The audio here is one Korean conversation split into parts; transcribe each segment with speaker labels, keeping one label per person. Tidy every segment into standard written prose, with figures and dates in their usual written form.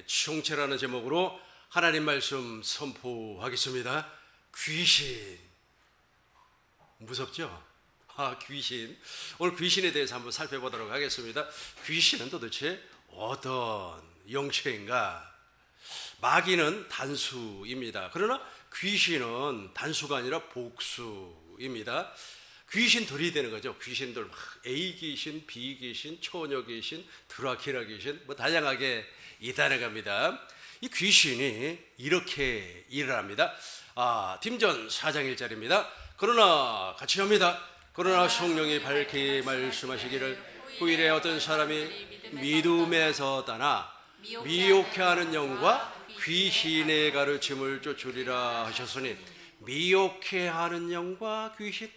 Speaker 1: 총체라는 제목으로 하나님 말씀 선포하겠습니다. 귀신 무섭죠? 귀신. 오늘 귀신에 대해서 한번 살펴보도록 하겠습니다. 귀신은 도대체 어떤 영체인가? 마귀는 단수입니다. 그러나 귀신은 단수가 아니라 복수입니다. 귀신 들이대는 거죠. 귀신들 A 귀신, B 귀신, 처녀 귀신, 드라큘라 귀신 뭐 다양하게 있다는 겁니다. 이 귀신이 이렇게 일을 합니다. 딤전 4장 1절입니다. 그러나 같이 합니다. 그러나 성령이 밝히 말씀하시기를 후일에 어떤 사람이 믿음에서 떠나 미혹해하는 영과 귀신의 가르침을 쫓으리라 하셨으니, 미혹해하는 영과 귀신,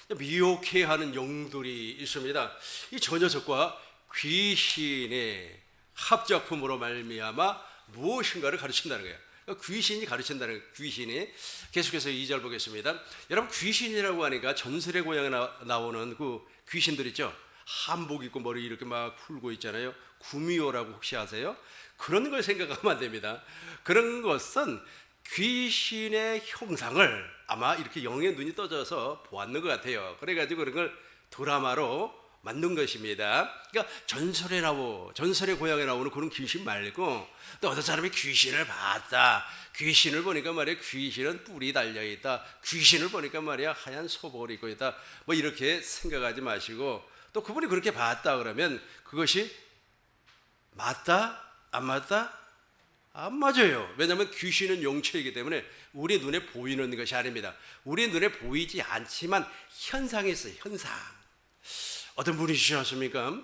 Speaker 1: 미혹해하는 영들이 있습니다. 이 저 녀석과 귀신의 합작품으로 말미암아 무엇인가를 가르친다는 거예요. 그러니까 귀신이 가르친다는 거예요. 귀신이. 계속해서 2절 보겠습니다. 여러분, 귀신이라고 하니까 전설의 고향에 나오는 그 귀신들 있죠. 한복 입고 머리 이렇게 막 풀고 있잖아요. 구미호라고 혹시 아세요? 그런 걸 생각하면 안 됩니다. 그런 것은 귀신의 형상을 아마 이렇게 영의 눈이 떠져서 보았는 것 같아요. 그래가지고 그런 걸 드라마로 만든 것입니다. 그러니까 전설의 고향에 나오는 그런 귀신 말고, 또 어떤 사람이 귀신을 봤다. 귀신을 보니까 말이야, 귀신은 뿔이 달려있다. 귀신을 보니까 말이야, 하얀 소복을 입고 있다. 뭐 이렇게 생각하지 마시고, 또 그분이 그렇게 봤다 그러면 그것이 맞다? 안 맞다? 안 맞아요. 왜냐하면 귀신은 영체이기 때문에 우리 눈에 보이는 것이 아닙니다. 우리 눈에 보이지 않지만 현상이 있어요. 현상. 어떤 분이 주셨습니까?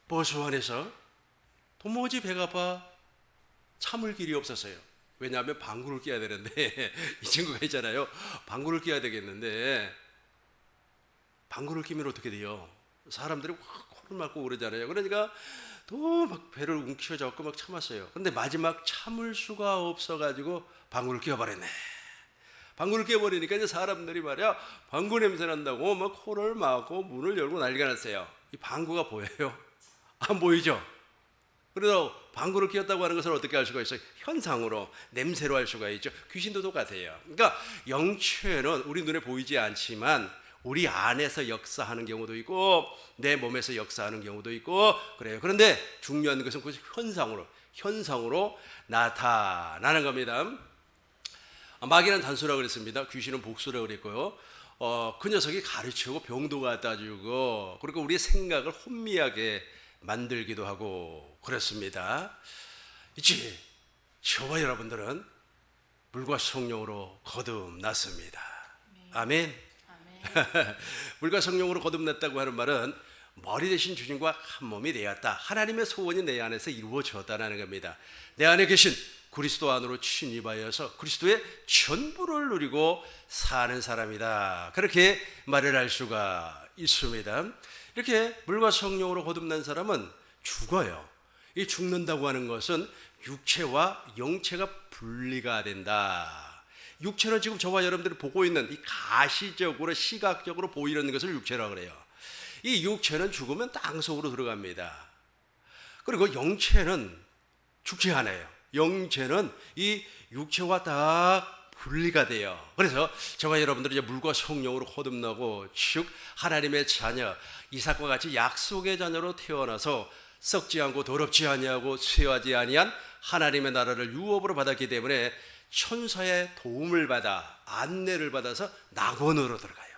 Speaker 1: 버스 안에서 도무지 배가 아파 참을 길이 없었어요. 왜냐하면 방구를 껴야 되는데 이 친구가 있잖아요. 방구를 껴야 되겠는데 방구를 끼면 어떻게 돼요? 사람들이 확 코를 막고 그러잖아요. 그러니까 또 막 배를 움켜잡고 막 참았어요. 그런데 마지막 참을 수가 없어가지고 방구를 끼워버렸네. 방구를 끼워버리니까 이제 사람들이 말이야, 방구 냄새 난다고 막 코를 막고 문을 열고 난리가 났어요. 이 방구가 보여요? 안 보이죠? 그래서 방구를 끼웠다고 하는 것을 어떻게 알 수가 있어요? 현상으로, 냄새로 알 수가 있죠. 귀신도 똑같아요. 그러니까 영체는 우리 눈에 보이지 않지만 우리 안에서 역사하는 경우도 있고 내 몸에서 역사하는 경우도 있고 그래요. 그런데 중요한 것은 그 현상으로 나타나는 겁니다. 마귀는 단수라고 그랬습니다. 귀신은 복수라고 그랬고요. 그 녀석이 가르치고 병도 갖다 주고, 그리고 우리의 생각을 혼미하게 만들기도 하고 그렇습니다. 있지? 저와 여러분들은 물과 성령으로 거듭났습니다. 아멘. 물과 성령으로 거듭났다고 하는 말은 머리 대신 주님과 한 몸이 되었다. 하나님의 소원이 내 안에서 이루어졌다는 겁니다. 내 안에 계신 그리스도 안으로 침입하여서 그리스도의 전부를 누리고 사는 사람이다. 그렇게 말을 할 수가 있습니다. 이렇게 물과 성령으로 거듭난 사람은 죽어요. 이 죽는다고 하는 것은 육체와 영체가 분리가 된다. 육체는 지금 저와 여러분들이 보고 있는 이 가시적으로 시각적으로 보이는 것을 육체라고 그래요. 이 육체는 죽으면 땅속으로 들어갑니다. 그리고 영체는 죽지 않아요. 영체는 이 육체와 딱 분리가 돼요. 그래서 저와 여러분들이 이제 물과 성령으로 거듭나고 즉 하나님의 자녀, 이삭과 같이 약속의 자녀로 태어나서 썩지 않고 더럽지 아니하고 쇠하지 아니한 하나님의 나라를 유업으로 받았기 때문에 천사의 도움을 받아 안내를 받아서 낙원으로 들어가요.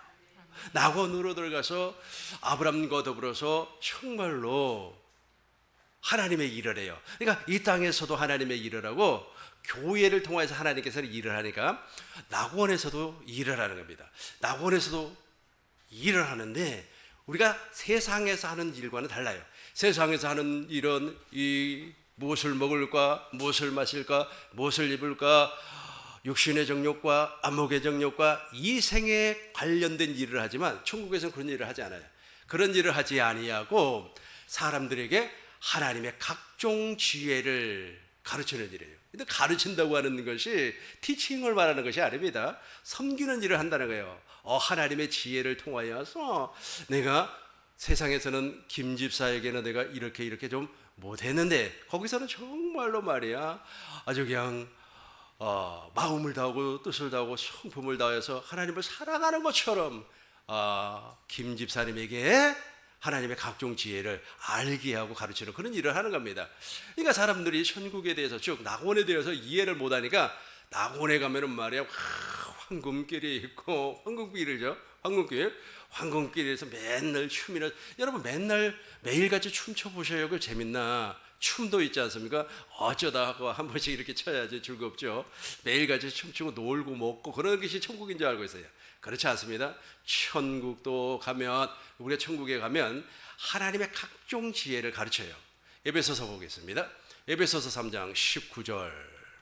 Speaker 1: 낙원으로 들어가서 아브람과 더불어서 정말로 하나님의 일을 해요. 그러니까 이 땅에서도 하나님의 일을 하고 교회를 통해서 하나님께서 일을 하니까 낙원에서도 일을 하는 겁니다. 낙원에서도 일을 하는데 우리가 세상에서 하는 일과는 달라요. 세상에서 하는 일은 이 무엇을 먹을까, 무엇을 마실까, 무엇을 입을까, 육신의 정욕과 안목의 정욕과 이 생에 관련된 일을 하지만 천국에서는 그런 일을 하지 않아요. 그런 일을 하지 아니하고 사람들에게 하나님의 각종 지혜를 가르치는 일이에요. 근데 가르친다고 하는 것이 티칭을 말하는 것이 아닙니다. 섬기는 일을 한다는 거예요. 하나님의 지혜를 통하여서 내가 세상에서는 김 집사에게는 내가 이렇게 좀 못했는데 거기서는 정말로 말이야 아주 그냥 마음을 다하고 뜻을 다하고 성품을 다해서 하나님을 사랑하는 것처럼 김 집사님에게 하나님의 각종 지혜를 알게 하고 가르치는 그런 일을 하는 겁니다. 그러니까 사람들이 천국에 대해서 즉 낙원에 대해서 이해를 못하니까 낙원에 가면은 말이야 황금길이 있고 황금길이죠. 황금길에서 맨날 춤이나 여러분 맨날 매일같이 춤춰 보셔요. 그 재밌나? 춤도 있지 않습니까? 어쩌다 하고 한 번씩 이렇게 춰야지 즐겁죠. 매일같이 춤추고 놀고 먹고 그런 것이 천국인 줄 알고 있어요. 그렇지 않습니다. 천국도 가면 우리가 천국에 가면 하나님의 각종 지혜를 가르쳐요. 에베소서 보겠습니다. 에베소서 3장 19절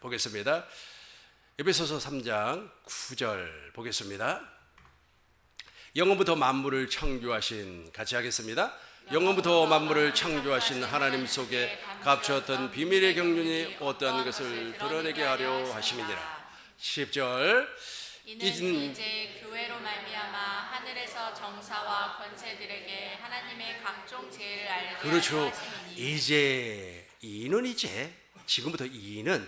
Speaker 1: 보겠습니다. 에베소서 3장 9절 보겠습니다. 영원부터 만물을 창조하신 같이 하겠습니다. 영원부터 만물을 창조하신 하나님 속에 감추었던 비밀의 경륜이 어떠한 것을 드러내게 하려 하심이니라. 10절
Speaker 2: 이는 이제 교회로 말미암아 하늘에서 정사와 권세들에게 하나님의 각종 지혜를 알게
Speaker 1: 그렇죠.
Speaker 2: 하려 하심이니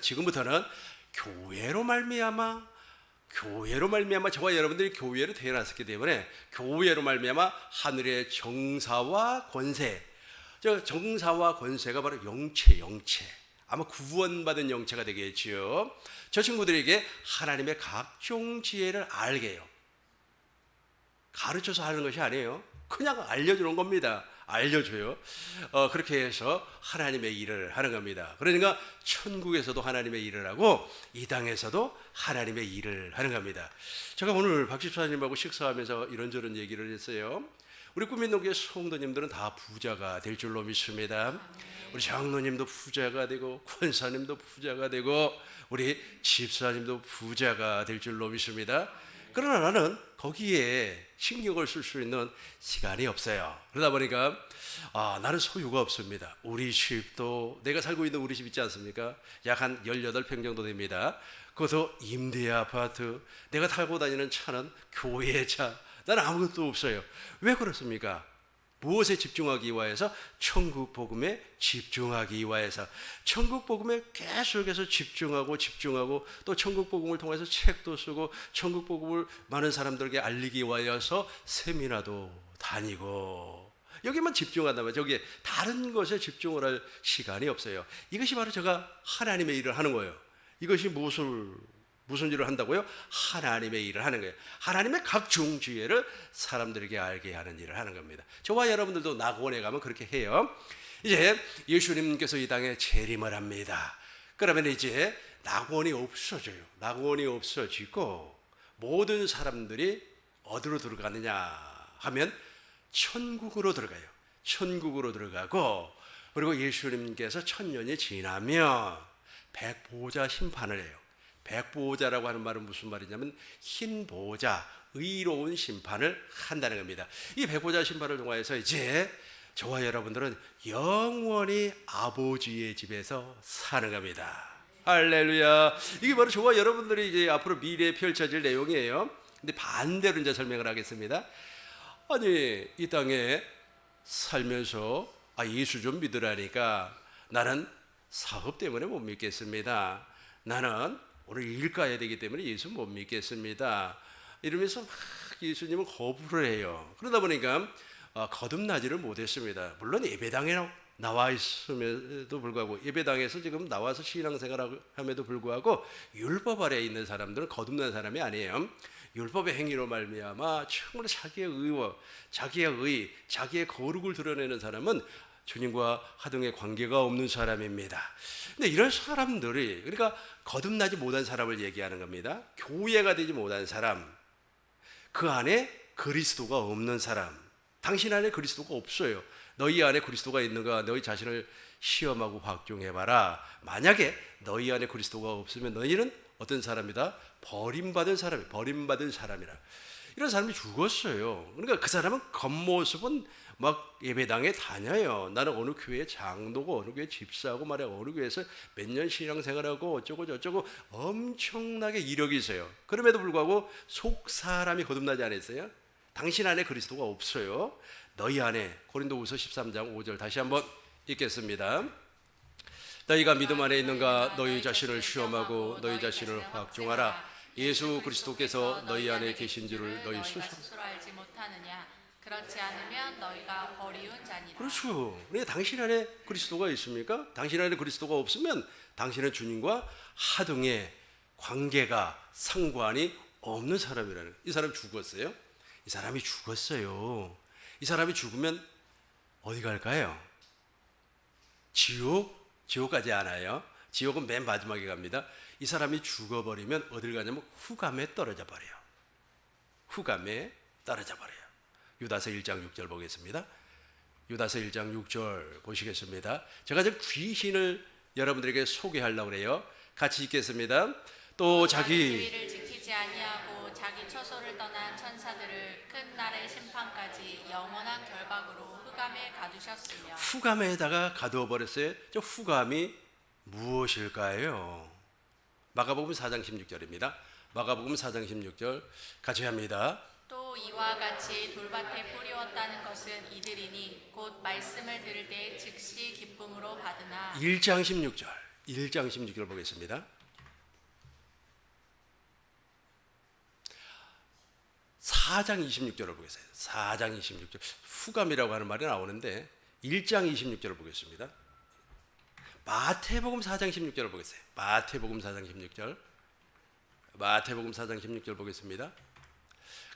Speaker 1: 지금부터는 교회로 말미암아 저와 여러분들이 교회로 태어났기 때문에 교회로 말미암아 하늘의 정사와 권세, 저 정사와 권세가 바로 영체 아마 구원받은 영체가 되겠지요. 저 친구들에게 하나님의 각종 지혜를 알게 해요. 가르쳐서 하는 것이 아니에요. 그냥 알려주는 겁니다. 알려줘요. 그렇게 해서 하나님의 일을 하는 겁니다. 그러니까 천국에서도 하나님의 일을 하고 이 땅에서도 하나님의 일을 하는 겁니다. 제가 오늘 박 집사님하고 식사하면서 이런저런 얘기를 했어요. 우리 꿈인동교회 성도님들은 다 부자가 될 줄로 믿습니다. 우리 장로님도 부자가 되고 권사님도 부자가 되고 우리 집사님도 부자가 될 줄로 믿습니다. 그러나 나는 거기에 신경을 쓸 수 있는 시간이 없어요. 그러다 보니까 나는 소유가 없습니다. 우리 집도 내가 살고 있는 우리 집 있지 않습니까? 약 한 18평 정도 됩니다. 그것도 임대 아파트, 내가 타고 다니는 차는 교회 차, 나는 아무것도 없어요. 왜 그렇습니까? 무엇에 집중하기 위해서? 천국 복음에 집중하기 위해서. 천국 복음에 계속해서 집중하고 또 천국 복음을 통해서 책도 쓰고 천국 복음을 많은 사람들에게 알리기 위해서 세미나도 다니고 여기만 집중한다면 저기에 다른 것에 집중을 할 시간이 없어요. 이것이 바로 제가 하나님의 일을 하는 거예요. 이것이 무슨 일을 한다고요? 하나님의 일을 하는 거예요. 하나님의 각종 지혜를 사람들에게 알게 하는 일을 하는 겁니다. 저와 여러분들도 낙원에 가면 그렇게 해요. 이제 예수님께서 이 땅에 재림을 합니다. 그러면 이제 낙원이 없어져요. 낙원이 없어지고 모든 사람들이 어디로 들어가느냐 하면 천국으로 들어가요. 천국으로 들어가고 그리고 예수님께서 1000년이 지나면 백보자 심판을 해요. 백보자라고 하는 말은 무슨 말이냐면 흰 보자, 의로운 심판을 한다는 겁니다. 이 백보자 심판을 통해서 이제 저와 여러분들은 영원히 아버지의 집에서 사는 겁니다. 할렐루야. 이게 바로 저와 여러분들이 이제 앞으로 미래에 펼쳐질 내용이에요. 근데 반대로 이제 설명을 하겠습니다. 아니 이 땅에 살면서 예수 좀 믿으라니까 나는 사업 때문에 못 믿겠습니다. 나는 오늘 일 가야 되기 때문에 예수 못 믿겠습니다. 이러면서 막 예수님은 거부를 해요. 그러다 보니까 거듭나지를 못했습니다. 물론 예배당에 나와 있음에도 불구하고 예배당에서 지금 나와서 신앙생활을 함에도 불구하고 율법 아래에 있는 사람들은 거듭난 사람이 아니에요. 율법의 행위로 말미암아 정말 자기의 거룩을 드러내는 사람은 주님과 하등의 관계가 없는 사람입니다. 근데 이런 사람들이 그러니까 거듭나지 못한 사람을 얘기하는 겁니다. 교회가 되지 못한 사람, 그 안에 그리스도가 없는 사람. 당신 안에 그리스도가 없어요. 너희 안에 그리스도가 있는가 너희 자신을 시험하고 확증해봐라. 만약에 너희 안에 그리스도가 없으면 너희는 어떤 사람이다? 버림받은 사람이라. 이런 사람이 죽었어요. 그러니까 그 사람은 겉모습은 막 예배당에 다녀요. 나는 어느 교회 장로고 어느 교회 집사고 말이야 어느 교회에서 몇 년 신앙생활하고 어쩌고 저쩌고 엄청나게 이력이 있어요. 그럼에도 불구하고 속 사람이 거듭나지 않았어요. 당신 안에 그리스도가 없어요. 너희 안에 고린도후서 13장 5절 다시 한번 읽겠습니다. 너희가 믿음 안에 있는가 너희 자신을 시험하고 너희 자신을 확증하라. 예수 그리스도께서 너희 안에 계신 줄을 너희 스스로
Speaker 2: 알지 못하느냐. 그렇지 않으면 너희가 버리운 자니라.
Speaker 1: 그렇죠. 그러니까 당신 안에 그리스도가 있습니까? 당신 안에 그리스도가 없으면 당신은 주님과 하등의 관계가 상관이 없는 사람이라는 거예요. 이 사람 죽었어요? 이 사람이 죽었어요. 이 사람이 죽으면 어디 갈까요? 지옥? 지옥까지 안 와요. 지옥은 맨 마지막에 갑니다. 이 사람이 죽어버리면 어딜 가냐면 후감에 떨어져 버려요. 후감에 떨어져 버려요. 유다서 1장 6절 보겠습니다. 유다서 1장 6절 보시겠습니다. 제가 지금 귀신을 여러분들에게 소개하려고 그래요. 같이 읽겠습니다. 또 자기
Speaker 2: 지위를 지키지 아니하고 자기 처소를 떠난 천사들을 큰 날의 심판까지 영원한 결박으로 후감에 가두셨으며.
Speaker 1: 후감에다가 가두어 버렸어요. 저 후감이 무엇일까요? 마가복음 4장 16절입니다. 마가복음 4장 16절 같이 합니다.
Speaker 2: 또 이와 같이 돌밭에 뿌리웠다는 것은 이들이니 곧 말씀을 들을 때 즉시 기쁨으로 받으나.
Speaker 1: 1장 16절 1장 16절 보겠습니다. 4장 26절을 보겠어요. 4장 26절 후감이라고 하는 말이 나오는데 1장 26절을 보겠습니다. 마태복음 4장 16절을 보겠어요. 마태복음 4장 16절 마태복음 4장 16절 보겠습니다.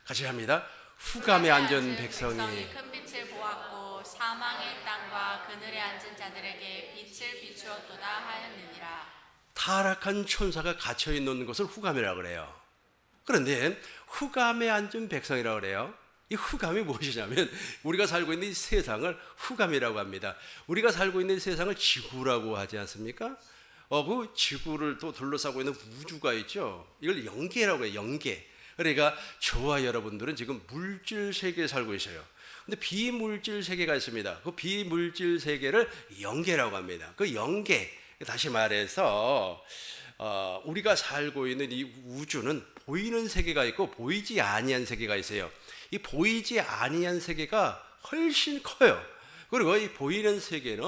Speaker 1: 같이 합니다. 후감에 앉은 백성이
Speaker 2: 큰 빛을 보았고 사망의 땅과 그늘에 앉은 자들에게 빛을 비추었도다 하였느니라.
Speaker 1: 타락한 천사가 갇혀 있는 것을 후감이라고 그래요. 그런데 후감에 앉은 백성이라고 그래요. 이 후감이 무엇이냐면 우리가 살고 있는 이 세상을 후감이라고 합니다. 우리가 살고 있는 이 세상을 지구라고 하지 않습니까? 그 지구를 또 둘러싸고 있는 우주가 있죠. 이걸 영계라고 해요. 영계. 그러니까 저와 여러분들은 지금 물질 세계에 살고 있어요. 근데 비물질 세계가 있습니다. 그 비물질 세계를 영계라고 합니다. 그 영계, 다시 말해서 우리가 살고 있는 이 우주는 보이는 세계가 있고 보이지 아니한 세계가 있어요. 이 보이지 아니한 세계가 훨씬 커요. 그리고 이 보이는 세계는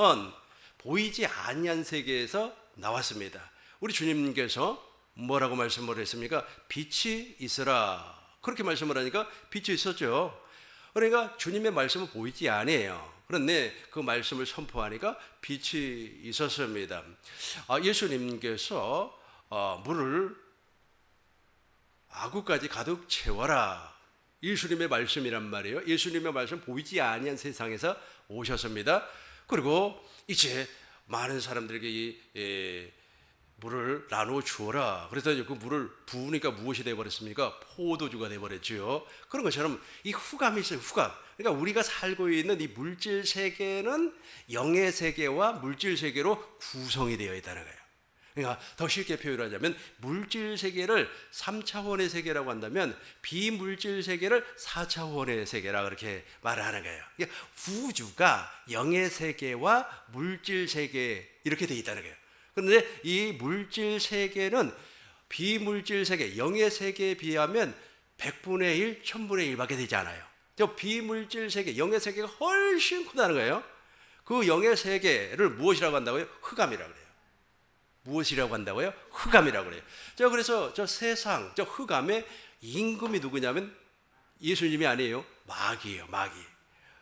Speaker 1: 보이지 아니한 세계에서 나왔습니다. 우리 주님께서 뭐라고 말씀을 했습니까? 빛이 있으라. 그렇게 말씀을 하니까 빛이 있었죠. 그러니까 주님의 말씀은 보이지 아니에요. 그런데 그 말씀을 선포하니까 빛이 있었습니다. 예수님께서 물을 아구까지 가득 채워라. 예수님의 말씀이란 말이에요. 예수님의 말씀 보이지 아니한 세상에서 오셨습니다. 그리고 이제 많은 사람들에게 이 물을 나누어 주어라. 그래서 그 물을 부으니까 무엇이 되어버렸습니까? 포도주가 되어버렸죠. 그런 것처럼 이 후감이 있어요. 후감. 그러니까 우리가 살고 있는 이 물질 세계는 영의 세계와 물질 세계로 구성이 되어 있다는 거예요. 그러니까 더 쉽게 표현하자면 물질 세계를 3차원의 세계라고 한다면 비물질 세계를 4차원의 세계라 그렇게 말을 하는 거예요. 그러니까 우주가 영의 세계와 물질 세계 이렇게 되어 있다는 거예요. 그런데 이 물질 세계는 비물질 세계, 영의 세계에 비하면 100분의 1, 1000분의 1밖에 되지 않아요. 저 비물질 세계, 영의 세계가 훨씬 크다는 거예요. 그 영의 세계를 무엇이라고 한다고요? 흑암이라고 그래요. 무엇이라고 한다고요? 흑암이라고 그래요. 그래서 저 세상, 저 흑암의 임금이 누구냐면 예수님이 아니에요. 마귀예요, 마귀.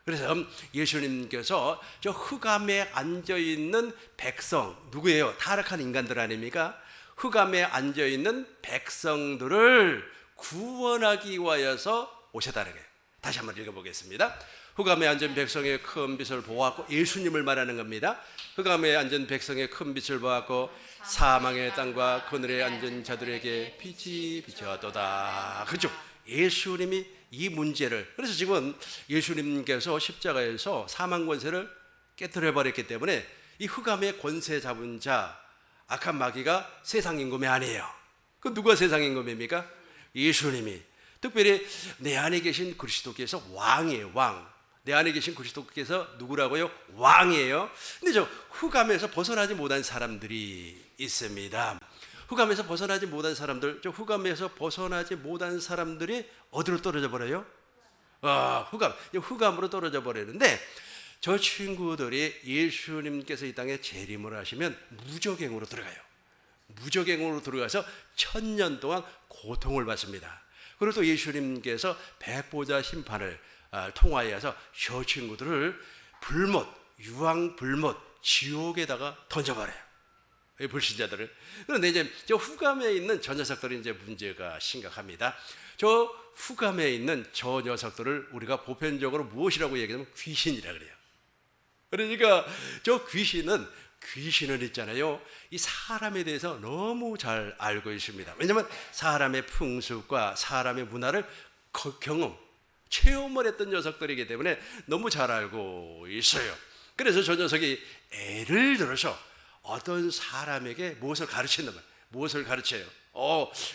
Speaker 1: 그래서 예수님께서 저 흑암에 앉아있는 백성, 누구예요? 타락한 인간들 아닙니까? 흑암에 앉아있는 백성들을 구원하기 위하여서 오셨다는 거예요. 다시 한번 읽어보겠습니다. 흑암에 앉은 백성의 큰 빛을 보았고, 예수님을 말하는 겁니다. 흑암에 앉은 백성의 큰 빛을 보았고 사망의 땅과 그늘에 앉은 자들에게 빛이 비쳤도다. 그렇죠? 예수님이 이 문제를, 그래서 지금 예수님께서 십자가에서 사망 권세를 깨뜨려 버렸기 때문에 이 흑암의 권세 잡은 자, 악한 마귀가 세상 임금이 아니에요. 그 누가 세상 임금입니까? 예수님이. 특별히 내 안에 계신 그리스도께서 왕이에요. 왕. 내 안에 계신 그리스도께서 누구라고요? 왕이에요. 근데 저 흑암에서 벗어나지 못한 사람들이 있습니다. 흑암에서 벗어나지 못한 사람들, 저 흑암에서 벗어나지 못한 사람들이 어디로 떨어져 버려요? 흑암으로 떨어져 버리는데, 저 친구들이 예수님께서 이 땅에 재림을 하시면 무적행으로 들어가요. 무적행으로 들어가서 1000년 동안 고통을 받습니다. 그리고 또 예수님께서 백보자 심판을 통하여서 저 친구들을 유황 불못 지옥에다가 던져버려요. 이 불신자들을. 그런데 이제 저 후감에 있는 저 녀석들이 이제 문제가 심각합니다. 저 후감에 있는 저 녀석들을 우리가 보편적으로 무엇이라고 얘기하면 귀신이라 그래요. 그러니까 저 귀신은 있잖아요. 이 사람에 대해서 너무 잘 알고 있습니다. 왜냐하면 사람의 풍습과 사람의 문화를 체험을 했던 녀석들이기 때문에 너무 잘 알고 있어요. 그래서 저 녀석이 애를 들어서 어떤 사람에게 무엇을 가르친단 말이에요. 무엇을 가르쳐요?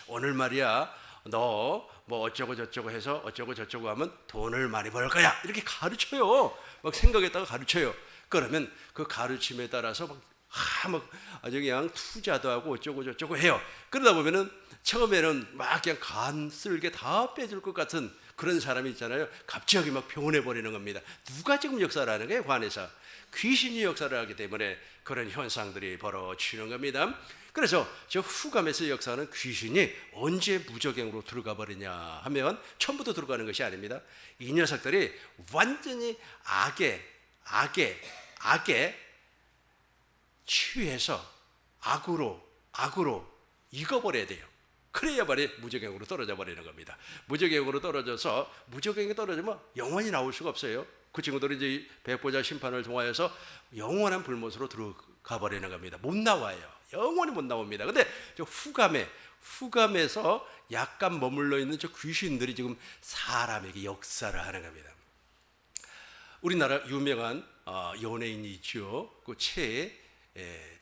Speaker 1: 오늘 말이야, 너 뭐 어쩌고 저쩌고 해서 어쩌고 저쩌고 하면 돈을 많이 벌 거야. 이렇게 가르쳐요. 막 생각했다가 가르쳐요. 그러면 그 가르침에 따라서 아주 그냥 투자도 하고 어쩌고 저쩌고 해요. 그러다 보면은 처음에는 막 그냥 간 쓸게 다 빼줄 것 같은 그런 사람이 있잖아요. 갑자기 막 병원해 버리는 겁니다. 누가 지금 역사를 하는 거예요? 관에서 귀신이 역사를 하기 때문에 그런 현상들이 벌어지는 겁니다. 그래서 저 후감에서 역사하는 귀신이 언제 무적행으로 들어가 버리냐 하면 처음부터 들어가는 것이 아닙니다. 이 녀석들이 완전히 악에 취해서 악으로 익어버려야 돼요. 그래야 말이 무적행으로 떨어져 버리는 겁니다. 무적행으로 떨어져서 무적행이 떨어지면 영원히 나올 수가 없어요. 그 친구들이 이제 백보자 심판을 통하여서 영원한 불못으로 들어가 버리는 겁니다. 못 나와요. 영원히 못 나옵니다. 근데 저 후감에서 약간 머물러 있는 저 귀신들이 지금 사람에게 역사를 하는 겁니다. 우리나라 유명한 연예인이 있죠. 그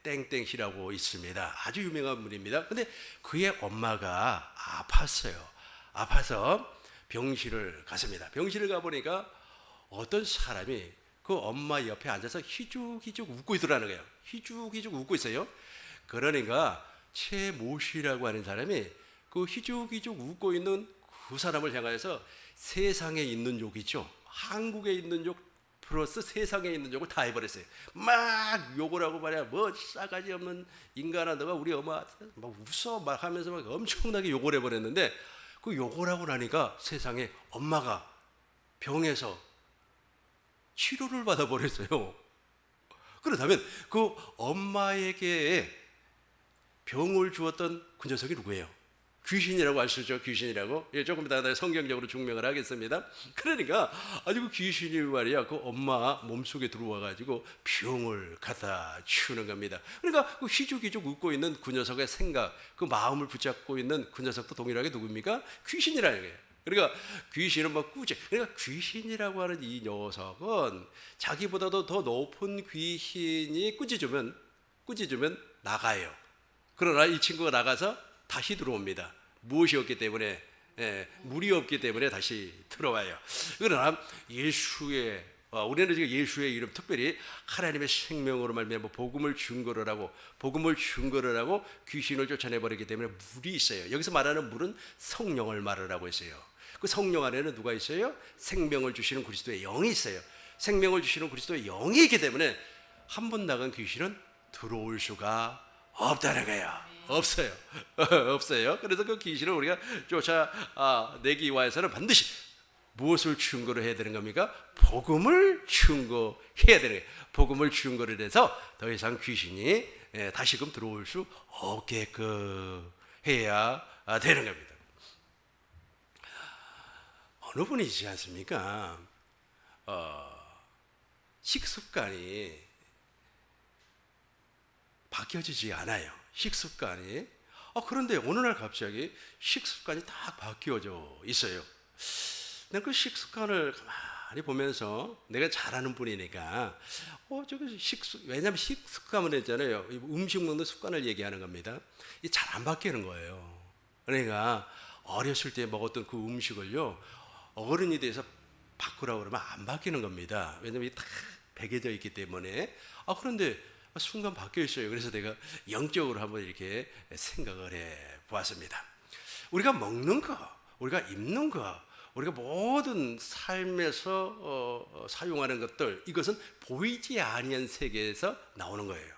Speaker 1: 땡땡씨라고 있습니다. 아주 유명한 분입니다. 근데 그의 엄마가 아파서 병실을 갔습니다. 병실을 가보니까 어떤 사람이 그 엄마 옆에 앉아서 희죽희죽 웃고 있더라는 거예요. 희죽희죽 웃고 있어요. 그러니까 최모씨라고 하는 사람이 그 희죽희죽 웃고 있는 그 사람을 향하여서 세상에 있는 욕이죠. 한국에 있는 욕 플러스 세상에 있는 욕을 다 해버렸어요. 막 욕을 하고 말이야. 뭐 싸가지 없는 인간아, 너가 우리 엄마 막 웃어 막 하면서 막 엄청나게 욕을 해버렸는데 그 욕을 하고 나니까 세상에 엄마가 병에서 치료를 받아버렸어요. 그렇다면 그 엄마에게 병을 주었던 그 녀석이 누구예요? 귀신이라고 할 수 있죠. 귀신이라고. 조금 이따가 성경적으로 증명을 하겠습니다. 그러니까 아주 그 귀신이 말이야 그 엄마 몸속에 들어와 가지고 병을 갖다 주는 겁니다. 그러니까 그 희죽희죽 웃고 있는 그 녀석의 생각, 그 마음을 붙잡고 있는 그 녀석도 동일하게 누굽니까? 귀신이라는 거예요. 그러니까 귀신은 막 그러니까 귀신이라고 하는 이 녀석은 자기보다도 더 높은 귀신이 꾸짖으면 나가요. 그러나 이 친구가 나가서 다시 들어옵니다. 무엇이 없기 때문에, 물이 없기 때문에 다시 들어와요. 그러나 우리는 지금 예수의 이름, 특별히 하나님의 생명으로 말미암아 복음을 증거를 하고 귀신을 쫓아내버리기 때문에 물이 있어요. 여기서 말하는 물은 성령을 말하라고 했어요. 그 성령 안에는 누가 있어요? 생명을 주시는 그리스도의 영이 있어요. 생명을 주시는 그리스도의 영이 있기 때문에 한 번 나간 귀신은 들어올 수가 없다는 거예요. 없어요. 그래서 그 귀신을 우리가 쫓아내기 위해서는 반드시 무엇을 증거로 해야 되는 겁니까? 복음을 증거해야 되는 거예요. 복음을 증거를 해서 더 이상 귀신이 다시금 들어올 수 없게끔 해야 되는 겁니다. 어느 분이 있지 않습니까? 식습관이 바뀌어지지 않아요. 식습관이. 그런데 어느 날 갑자기 식습관이 딱 바뀌어져 있어요. 내가 그 식습관을 가만히 보면서 내가 잘하는 분이니까 왜냐하면 식습관을 했잖아요. 음식 먹는 습관을 얘기하는 겁니다. 이 잘 안 바뀌는 거예요. 그러니까 어렸을 때 먹었던 그 음식을요 어른이 돼서 바꾸라고 그러면 안 바뀌는 겁니다. 왜냐하면 다 배겨져 있기 때문에. 그런데 순간 바뀌어 있어요. 그래서 내가 영적으로 한번 이렇게 생각을 해 보았습니다. 우리가 먹는 거, 우리가 입는 거, 우리가 모든 삶에서 사용하는 것들, 이것은 보이지 아니한 세계에서 나오는 거예요.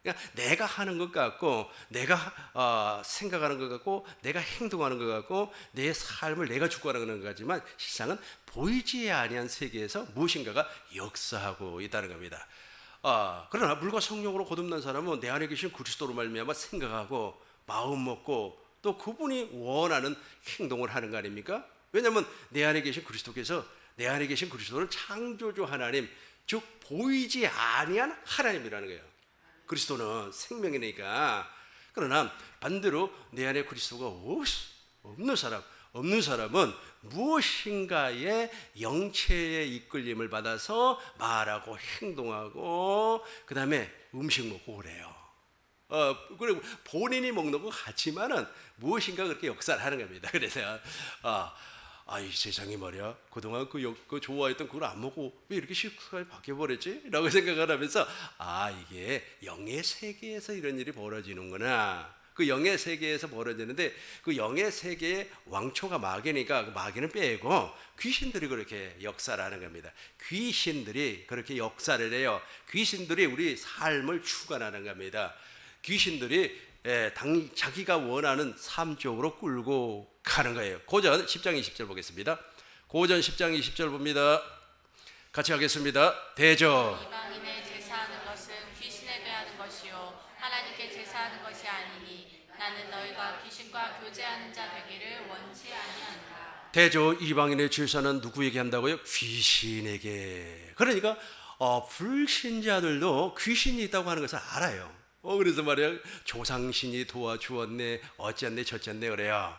Speaker 1: 그러니까 내가 하는 것 같고, 내가 생각하는 것 같고, 내가 행동하는 것 같고, 내 삶을 내가 주관하는 것 같지만 실상은 보이지 아니한 세계에서 무엇인가가 역사하고 있다는 겁니다. 그러나 물과 성령으로 거듭난 사람은 내 안에 계신 그리스도로 말미암아 생각하고 마음 먹고 또 그분이 원하는 행동을 하는 거 아닙니까? 왜냐하면 내 안에 계신 그리스도께서, 내 안에 계신 그리스도는 창조주 하나님, 즉 보이지 아니한 하나님이라는 거예요. 그리스도는 생명이니까. 그러나 반대로 내 안에 그리스도가 없는 사람은 무엇인가의 영체의 이끌림을 받아서 말하고 행동하고 그 다음에 음식 먹고 그래요. 그리고 본인이 먹는 것 같지만은 무엇인가 그렇게 역사를 하는 겁니다. 그래서 이 세상이 말이야, 그동안 그 좋아했던 그걸 안 먹고 왜 이렇게 식습관이 바뀌어버렸지? 라고 생각을 하면서 이게 영의 세계에서 이런 일이 벌어지는구나. 그 영의 세계에서 벌어지는데 그 영의 세계의 왕초가 마귀니까 그 마귀는 빼고 귀신들이 그렇게 역사를 하는 겁니다. 귀신들이 그렇게 역사를 해요. 귀신들이 우리 삶을 주관하는 겁니다. 귀신들이 자기가 원하는 삶 쪽으로 끌고 가는 거예요. 고전 10장 20절 보겠습니다. 고전 10장 20절 봅니다. 같이 하겠습니다. 대저
Speaker 2: 이방인의 제사하는 것은 귀신에 대하는 것이요 하나님께 제사하는 것이 아니니 나는 너희가 귀신과 교제하는 자 되기를 원치 아니한다.
Speaker 1: 대저 이방인의 제사는 누구에게 한다고요? 귀신에게. 그러니까 불신자들도 귀신이 있다고 하는 것을 알아요. 그래서 말이야, 조상신이 도와주었네, 어쨌네 저쨌네 그래요.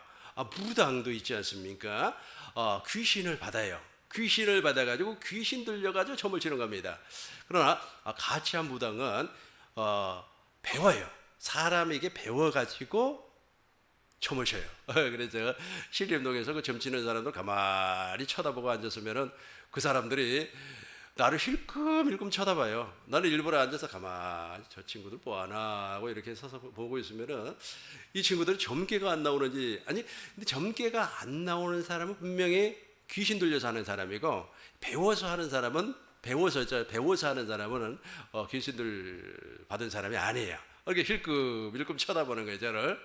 Speaker 1: 무당도 있지 않습니까? 귀신을 받아요. 귀신을 받아가지고 귀신 들려가지고 점을 치는 겁니다. 그러나 가치한 무당은 배워요. 사람에게 배워가지고 점을 쳐요. 그래서 제가 신림동에서 그 점 치는 사람들 가만히 쳐다보고 앉았으면은 그 사람들이 나를 힐끔힐끔 쳐다봐요. 나는 일부러 앉아서 가만히 저 친구들 뭐하나 하고 이렇게 서서 보고 있으면은 이 친구들이 점괘가 안 나오는지, 아니 근데 점괘가 안 나오는 사람은 분명히 귀신 들려서 하는 사람이고, 배워서 하는 사람은 배워서 하는 사람은 귀신들 받은 사람이 아니에요. 이렇게 힐끔힐끔 쳐다보는 거예요. 저를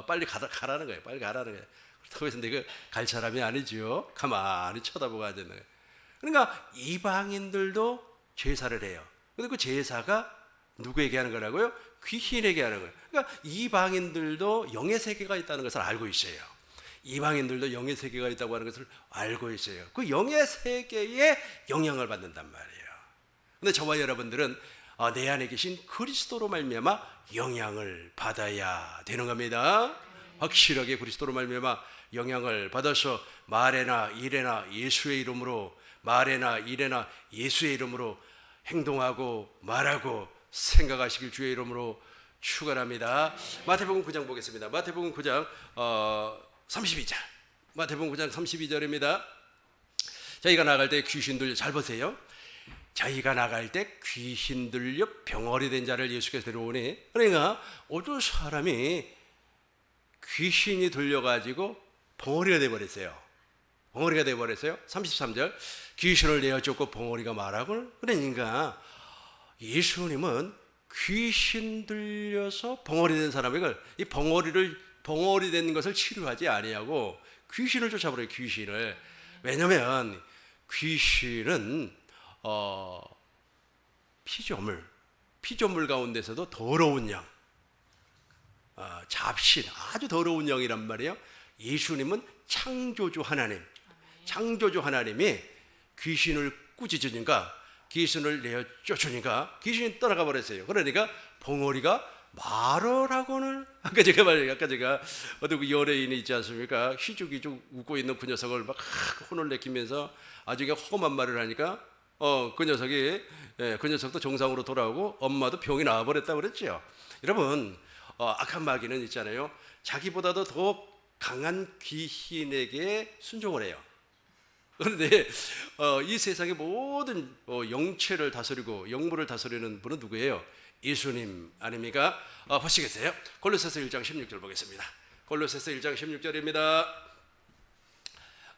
Speaker 1: 빨리 가라는 거예요. 빨리 가라는 거예요. 그렇다고 해서 내가 갈 사람이 아니죠. 가만히 쳐다보고 앉는 거예요. 그러니까 이방인들도 제사를 해요. 근데 그 제사가 누구에게 하는 거라고요? 귀신에게 하는 거예요. 그러니까 이방인들도 영의 세계가 있다는 것을 알고 있어요. 이방인들도 영의 세계가 있다고 하는 것을 알고 있어요. 그 영의 세계에 영향을 받는단 말이에요. 근데 저와 여러분들은 내 안에 계신 그리스도로 말미암아 영향을 받아야 되는 겁니다. 확실하게 그리스도로 말미암아 영향을 받아서 말에나 일에나 예수의 이름으로, 말에나 일에나 예수의 이름으로 행동하고 말하고 생각하시길 주의 이름으로 축원합니다. 마태복음 9장 보겠습니다. 마태복음 9장 32절. 마태복음 9장 32절입니다. 저희가 나갈 때 귀신 들려, 잘 보세요. 저희가 나갈 때 귀신 들려 병아리 된 자를 예수께서 데려오니, 그러니까 어떤 사람이 귀신이 들려가지고 벙어리가 돼버렸어요. 벙어리가 돼버렸어요. 33절. 귀신을 내어 쫓고 벙어리가 말하고. 그러니까 예수님은 귀신 들려서 벙어리 된 사람을, 이 벙어리 된 것을 치료하지 아니하고 귀신을 쫓아버려요. 귀신을. 왜냐하면 귀신은 피조물 가운데서도 더러운 영, 잡신, 아주 더러운 영이란 말이에요. 예수님은 창조주 하나님이 귀신을 꾸짖으니까, 귀신을 내어 쫓으니까 귀신이 떠나가 버렸어요. 그러니까 벙어리가 말을 하고는, 아까 제가 어떤 그 연예인이 있지 않습니까? 희죽희죽 웃고 있는 그 녀석을 막 혼을 내키면서 아주 험한 말을 하니까 그 녀석도 정상으로 돌아오고 엄마도 병이 나와버렸다 그랬죠. 여러분, 악한 마귀는 있잖아요. 자기보다도 더 강한 귀신에게 순종을 해요. 그런데 이 세상의 모든 영체를 다스리고 영물을 다스리는 분은 누구예요? 예수님 아닙니까? 보시겠어요? 골로새서 1장 16절 보겠습니다. 골로새서 1장 16절입니다.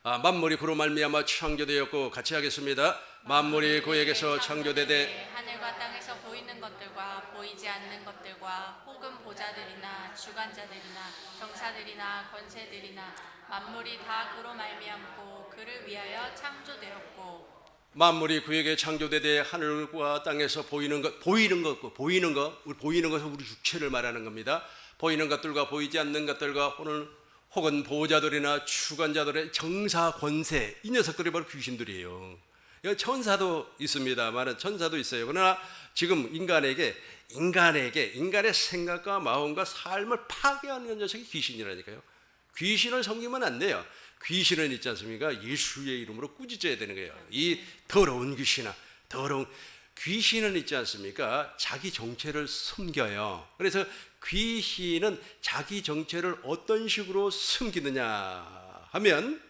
Speaker 1: 만물이 그로 말미암아 창조되었고, 같이 하겠습니다. 만물이 그에게서 창조되되
Speaker 2: 하늘과 땅에서 보이는 것들과 보이지 않는 것들과 혹은 보자들이나 주관자들이나 병사들이나 권세들이나 만물이 다 그로 말미암고 그를 위하여 창조되었고.
Speaker 1: 만물이 그에게 창조되되 하늘과 땅에서 보이는 것은 우리 육체를 말하는 겁니다. 보이는 것들과 보이지 않는 것들과 혹은 보호자들이나 주관자들의 정사 권세, 이 녀석들이 바로 귀신들이에요. 천사도 있습니다만, 천사도 있어요. 그러나 지금 인간의 생각과 마음과 삶을 파괴하는 녀석이 귀신이라니까요. 귀신을 섬기면 안 돼요. 귀신은 있지 않습니까? 예수의 이름으로 꾸짖어야 되는 거예요. 이 더러운 귀신은 있지 않습니까? 자기 정체를 숨겨요. 그래서 귀신은 자기 정체를 어떤 식으로 숨기느냐 하면,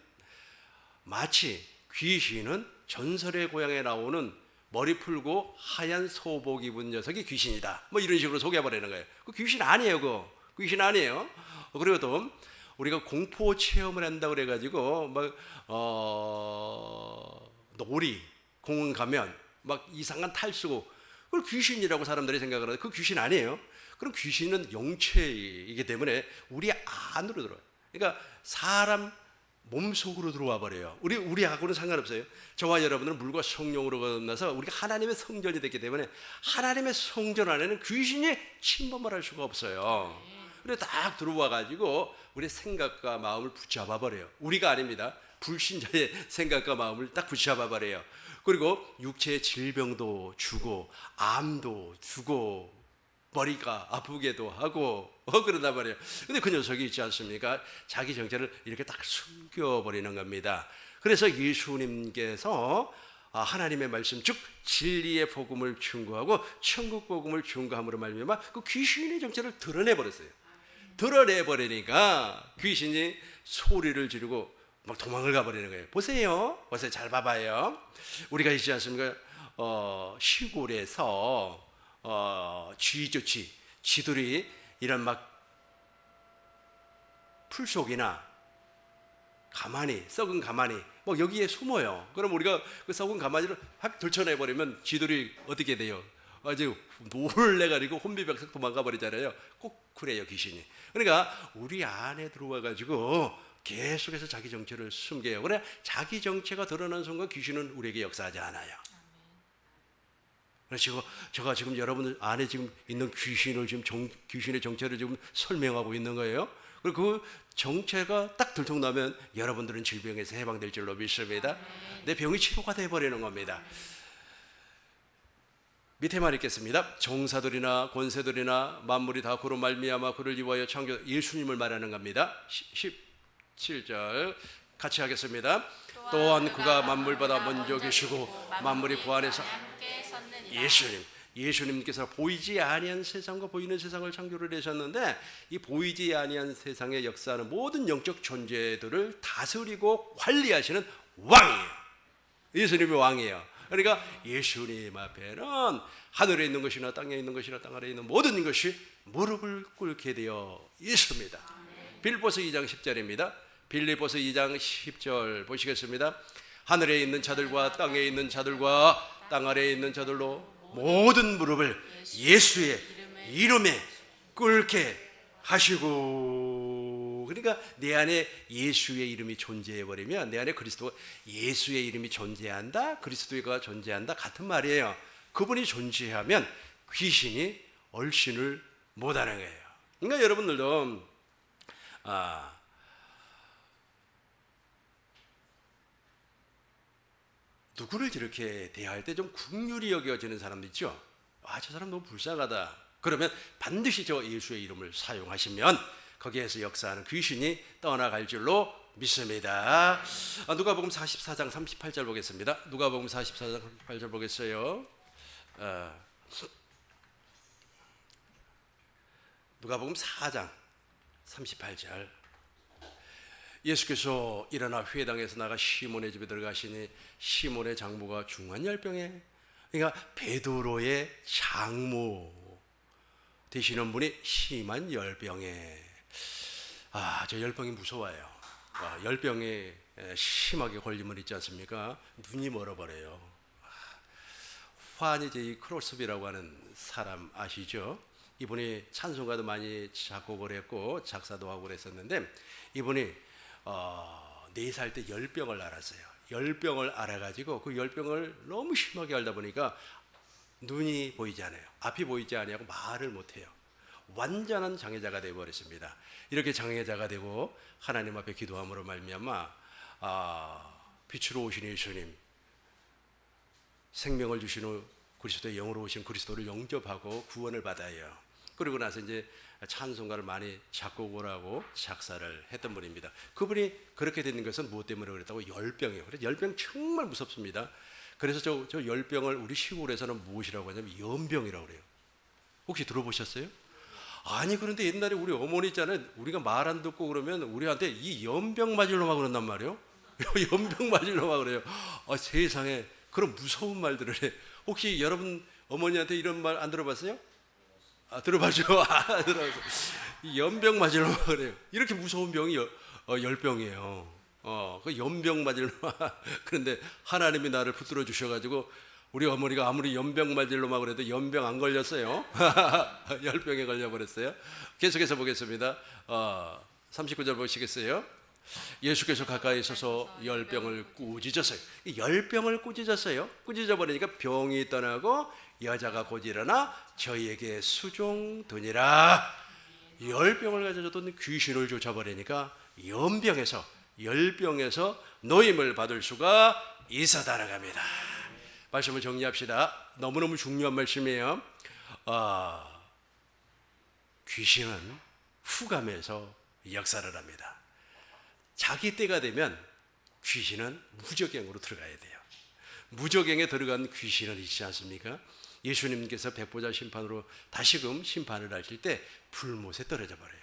Speaker 1: 마치 귀신은 전설의 고향에 나오는 머리 풀고 하얀 소복 입은 녀석이 귀신이다, 뭐 이런 식으로 소개해버리는 거예요. 그 귀신 아니에요. 귀신 아니에요. 그리고 또 우리가 공포 체험을 한다 그래가지고 놀이 공원 가면 막 이상한 탈 쓰고, 그걸 귀신이라고 사람들이 생각을 하는데 그 귀신 아니에요. 그럼 귀신은 영체이기 때문에 우리 안으로 들어와요. 그러니까 사람 몸속으로 들어와 버려요. 우리하고는 상관없어요. 저와 여러분은 물과 성령으로 건너서 우리가 하나님의 성전이 됐기 때문에 하나님의 성전 안에는 귀신이 침범을 할 수가 없어요. 그래서 딱 들어와 가지고 우리의 생각과 마음을 붙잡아 버려요. 우리가 아닙니다. 불신자의 생각과 마음을 딱 붙잡아 버려요. 그리고 육체의 질병도 주고 암도 주고 머리가 아프게도 하고 그러단 말이에요. 근데 그 녀석이 있지 않습니까? 자기 정체를 이렇게 딱 숨겨버리는 겁니다. 그래서 예수님께서 하나님의 말씀, 즉 진리의 복음을 충고하고 천국 복음을 충고함으로 말미암아 그 귀신의 정체를 드러내버렸어요. 드러내버리니까 귀신이 소리를 지르고 막 도망을 가버리는 거예요. 보세요, 잘 봐봐요. 우리가 있지 않습니까? 시골에서 쥐들이 이런 막 풀속이나 썩은 가마니 뭐 여기에 숨어요. 그럼 우리가 그 썩은 가마니를 확 들춰내버리면 쥐들이 어떻게 돼요? 아주 놀래가지고 혼비백석 도망가 버리잖아요. 꼭 그래요, 귀신이. 그러니까 우리 안에 들어와 가지고 계속해서 자기 정체를 숨겨요. 그래 자기 정체가 드러난 순간 귀신은 우리에게 역사하지 않아요. 그래서 제가 지금 여러분들 안에 지금 있는 귀신의 정체를 지금 설명하고 있는 거예요. 그리고 그 정체가 딱 들통나면 여러분들은 질병에서 해방될 줄로 믿습니다. 내 병이 치료가 돼버리는 겁니다. 밑에 말 읽겠습니다. 정사들이나 권세들이나 만물이 다 그로 말미암아 그를 위하여 창조, 예수님을 말하는 겁니다. 17절 같이 하겠습니다. 또한 그가 만물보다 먼저 계시고 만물이 그 안에서 예수님께서 보이지 아니한 세상과 보이는 세상을 창조를 하셨는데, 이 보이지 아니한 세상에 역사하는 모든 영적 존재들을 다스리고 관리하시는 왕이에요. 예수님이 왕이에요. 그러니까 예수님 앞에는 하늘에 있는 것이나 땅에 있는 것이나 땅 아래에 있는 모든 것이 무릎을 꿇게 되어 있습니다. 빌립보서 2장 10절입니다. 빌립보서 2장 10절 보시겠습니다. 하늘에 있는 자들과 땅에 있는 자들과 땅 아래에 있는 자들로 모든 무릎을 예수의 이름에 꿇게 하시고. 그러니까 내 안에 예수의 이름이 존재해버리면 내 안에 예수의 이름이 존재한다, 그리스도가 존재한다, 같은 말이에요. 그분이 존재하면 귀신이 얼씬을 못하는 거예요. 그러니까 여러분들도 누구를 이렇게 대할 때 좀 긍휼히 여겨지는 사람도 있죠. 저 사람 너무 불쌍하다. 그러면 반드시 저 예수의 이름을 사용하시면 거기에서 역사하는 귀신이 떠나갈 줄로 믿습니다. 누가복음 44장 38절 보겠습니다. 누가복음 44장 38절 보겠어요. 누가복음 4장 38절. 예수께서 일어나 회당에서 나가 시몬의 집에 들어가시니 시몬의 장모가 중한 열병에, 그러니까 베드로의 장모 되시는 분이 심한 열병에, 저 열병이 무서워요. 열병에 심하게 걸리면 있지 않습니까? 눈이 멀어버려요. 환이 이 크로스비라고 하는 사람 아시죠? 이분이 찬송가도 많이 작곡을 했고 작사도 하고 그랬었는데 이분이 4살 때 열병을 앓았어요. 열병을 앓아가지고 그 열병을 너무 심하게 앓다 보니까 눈이 보이지 않아요. 앞이 보이지 않고 말을 못해요. 완전한 장애자가 되어버렸습니다. 이렇게 장애자가 되고 하나님 앞에 기도함으로 말미암아 빛으로 오신 예수님, 생명을 주시는 그리스도의 영으로 오신 그리스도를 영접하고 구원을 받아요. 그리고 나서 이제 찬송가를 많이 작곡을 하고 작사를 했던 분입니다. 그분이 그렇게 되는 것은 무엇 때문에 그랬다고? 열병이에요. 그래서 열병 정말 무섭습니다. 그래서 저 열병을 우리 시골에서는 무엇이라고 하냐면 연병이라고 그래요. 혹시 들어보셨어요? 아니 그런데 옛날에 우리 어머니 있잖아요. 우리가 말 안 듣고 그러면 우리한테 이 연병 맞을 놈아 그런단 말이에요. 연병 맞을 놈아 그래요. 세상에 그런 무서운 말들을 해. 혹시 여러분 어머니한테 이런 말 안 들어봤어요? 들어봤죠? 들어봤어요. 연병 맞을 놈아 그래요. 이렇게 무서운 병이 열병이에요. 그 연병 맞을 놈아. 그런데 하나님이 나를 붙들어 주셔가지고 우리 어머니가 아무리 연병 맞을 놈아 그래도 연병 안 걸렸어요. 열병에 걸려버렸어요. 계속해서 보겠습니다. 39절 보시겠어요? 예수께서 가까이 있어서 열병을 꾸짖었어요. 이 열병을 꾸짖었어요. 꾸짖어 버리니까 병이 떠나고 여자가 곧 일어나 저희에게 수종되니라. 열병을 가져줬던 귀신을 쫓아버리니까 열병에서 노임을 받을 수가 있었다는 겁니다. 말씀을 정리합시다. 너무너무 중요한 말씀이에요. 귀신은 후감에서 역사를 합니다. 자기 때가 되면 귀신은 무적행으로 들어가야 돼요. 무적행에 들어간 귀신은 있지 않습니까? 예수님께서 백보자 심판으로 다시금 심판을 하실 때 불못에 떨어져 버려요.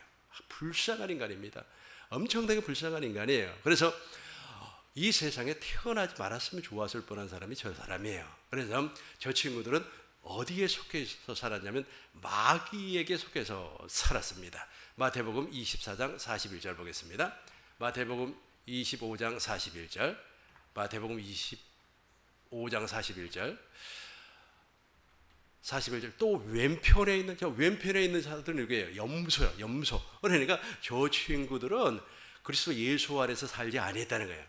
Speaker 1: 불쌍한 인간입니다. 엄청나게 불쌍한 인간이에요. 그래서 이 세상에 태어나지 말았으면 좋았을 뻔한 사람이 저 사람이에요. 그래서 저 친구들은 어디에 속해서 살았냐면 마귀에게 속해서 살았습니다. 마태복음 24장 41절 보겠습니다. 마태복음 25장 41절, 마태복음 25장 41절 또 왼편에 있는 자들은 이게 염소요, 염소. 그러니까 저 친구들은 그리스도 예수 안에서 살지 아니했다는 거예요.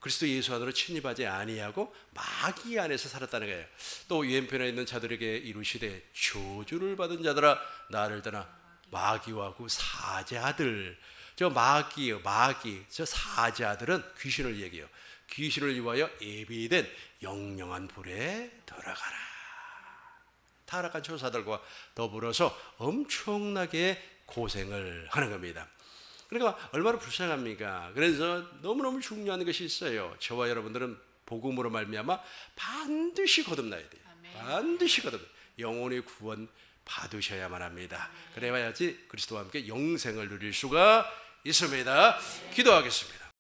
Speaker 1: 그리스도 예수 안으로 침입하지 아니하고 마귀 안에서 살았다는 거예요. 또 왼편에 있는 자들에게 이르시되 저주를 받은 자들아 나를 떠나 마귀와 그 사자들. 저 마귀, 저 사자들은 귀신을 얘기해요. 귀신을 위하여 예비된 영영한 불에 들어가라. 타락한 초사들과 더불어서 엄청나게 고생을 하는 겁니다. 그러니까 얼마나 불쌍합니까? 그래서 너무너무 중요한 것이 있어요. 저와 여러분들은 복음으로 말미암아 반드시 거듭나야 돼요. 반드시 거듭. 영혼의 구원 받으셔야만 합니다. 그래야지 그리스도와 함께 영생을 누릴 수가 있습니다. 기도하겠습니다.